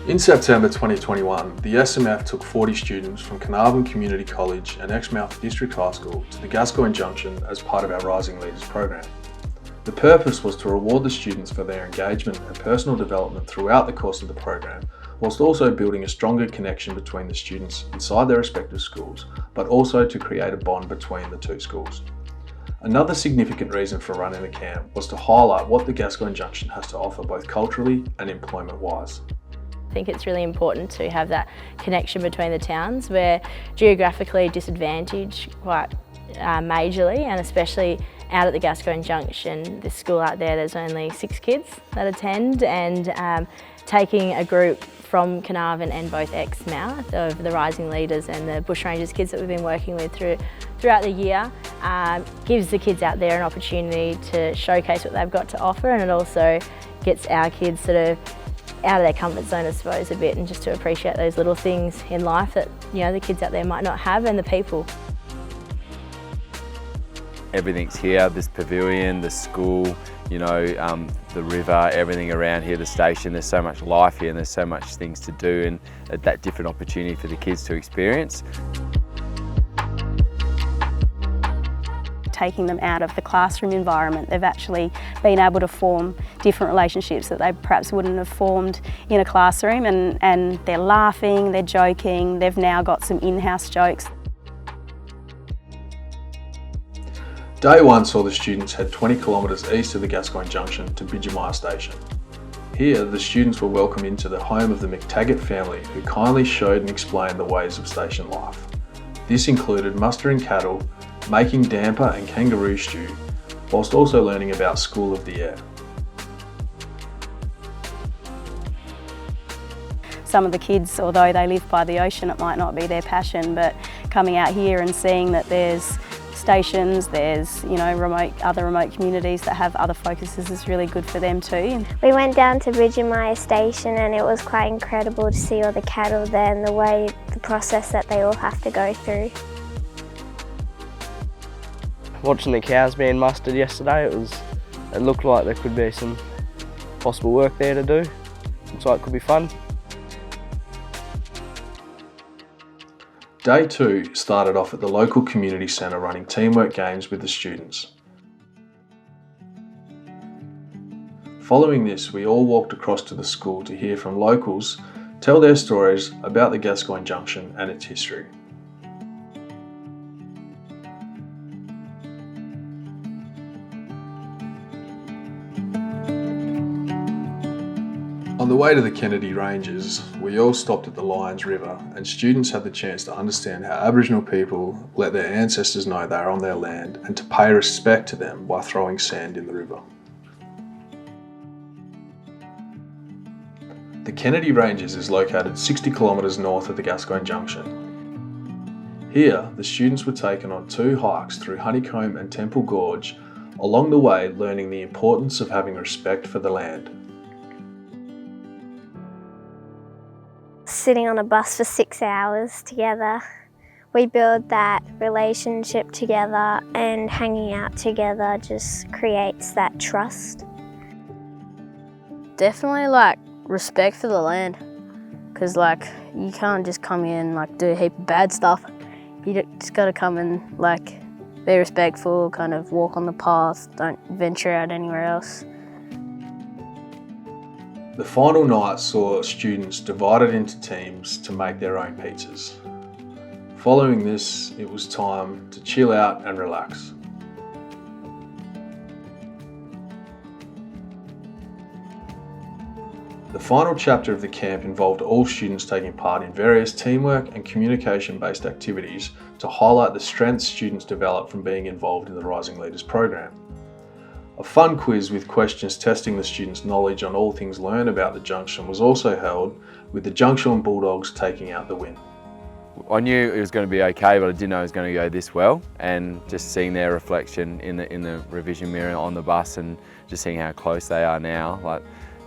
In September 2021, the SMF took 40 students from Carnarvon Community College and Exmouth District High School to the Gascoyne Junction as part of our Rising Leaders program. The purpose was to reward the students for their engagement and personal development throughout the course of the program, whilst also building a stronger connection between the students inside their respective schools, but also to create a bond between the two schools. Another significant reason for running the camp was to highlight what the Gascoyne Junction has to offer both culturally and employment-wise. I think it's really important to have that connection between the towns. We're geographically disadvantaged quite majorly, and especially out at the Gascoyne Junction, the school out there's only 6 kids that attend, and taking a group from Carnarvon and both Exmouth of the Rising Leaders and the Bushrangers kids that we've been working with throughout the year gives the kids out there an opportunity to showcase what they've got to offer, and it also gets our kids sort of out of their comfort zone, I suppose, a bit, and just to appreciate those little things in life that, you know, the kids out there might not have, and the people. Everything's here, this pavilion, the school, you know, the river, everything around here, the station. There's so much life here and there's so much things to do, and that different opportunity for the kids to experience. Taking them out of the classroom environment, they've actually been able to form different relationships that they perhaps wouldn't have formed in a classroom, and they're laughing, they're joking, they've now got some in-house jokes. Day 1 saw the students head 20 kilometres east of the Gascoyne Junction to Bidgemire Station. Here, the students were welcomed into the home of the McTaggart family, who kindly showed and explained the ways of station life. This included mustering cattle, making damper and kangaroo stew, whilst also learning about School of the Air. Some of the kids, although they live by the ocean, it might not be their passion, but coming out here and seeing that there's stations, there's, you know, other remote communities that have other focuses is really good for them too. We went down to Bidgemire Station, and it was quite incredible to see all the cattle there and the process that they all have to go through. Watching the cows being mustered yesterday, it looked like there could be some possible work there to do, so it could be fun. Day 2 started off at the local community centre running teamwork games with the students. Following this, we all walked across to the school to hear from locals tell their stories about the Gascoyne Junction and its history. On the way to the Kennedy Ranges, we all stopped at the Lyons River, and students had the chance to understand how Aboriginal people let their ancestors know they are on their land and to pay respect to them by throwing sand in the river. The Kennedy Ranges is located 60 kilometres north of the Gascoyne Junction. Here, the students were taken on 2 hikes through Honeycomb and Temple Gorge, along the way learning the importance of having respect for the land. Sitting on a bus for 6 hours together, we build that relationship together, and hanging out together just creates that trust. Definitely like respect for the land, because like you can't just come in and like do a heap of bad stuff. You just got to come and like be respectful, kind of walk on the path, don't venture out anywhere else. The final night saw students divided into teams to make their own pizzas. Following this, it was time to chill out and relax. The final chapter of the camp involved all students taking part in various teamwork and communication-based activities to highlight the strengths students develop from being involved in the Rising Leaders program. A fun quiz with questions testing the students' knowledge on all things learned about the junction was also held, with the Junction Bulldogs taking out the win. I knew it was going to be okay, but I didn't know it was going to go this well, and just seeing their reflection in the revision mirror on the bus and just seeing how close they are now, like,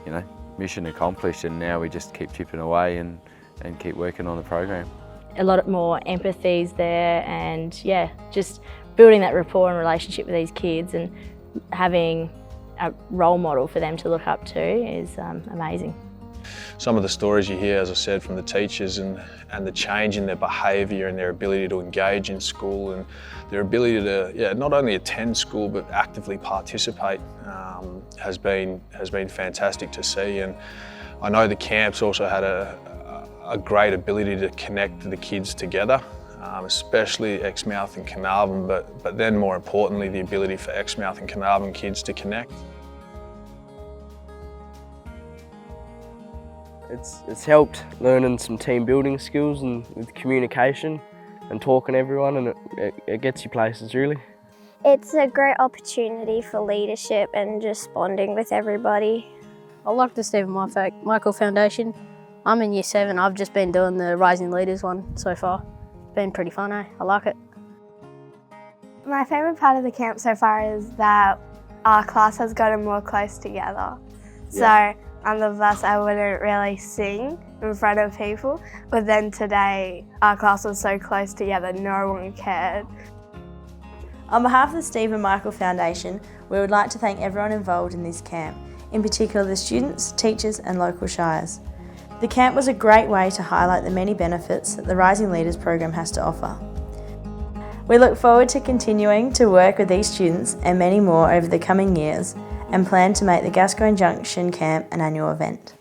you know, mission accomplished, and now we just keep chipping away and keep working on the program. A lot more empathy is there, and yeah, just building that rapport and relationship with these kids and having a role model for them to look up to is amazing. Some of the stories you hear, as I said, from the teachers and the change in their behaviour and their ability to engage in school and their ability to not only attend school but actively participate has been fantastic to see. And I know the camps also had a great ability to connect the kids together, especially Exmouth and Carnarvon, but then more importantly the ability for Exmouth and Carnarvon kids to connect. It's helped learning some team building skills and with communication and talking to everyone, and it gets you places really. It's a great opportunity for leadership and just bonding with everybody. I like the Stephen Michael Foundation. I'm in Year 7. I've just been doing the Rising Leaders one so far. It's been pretty fun, I like it. My favourite part of the camp so far is that our class has gotten more close together. So on the bus I wouldn't really sing in front of people, but then today our class was so close together, no one cared. On behalf of the Stephen Michael Foundation, we would like to thank everyone involved in this camp, in particular the students, teachers and local shires. The camp was a great way to highlight the many benefits that the Rising Leaders program has to offer. We look forward to continuing to work with these students and many more over the coming years and plan to make the Gascoyne Junction camp an annual event.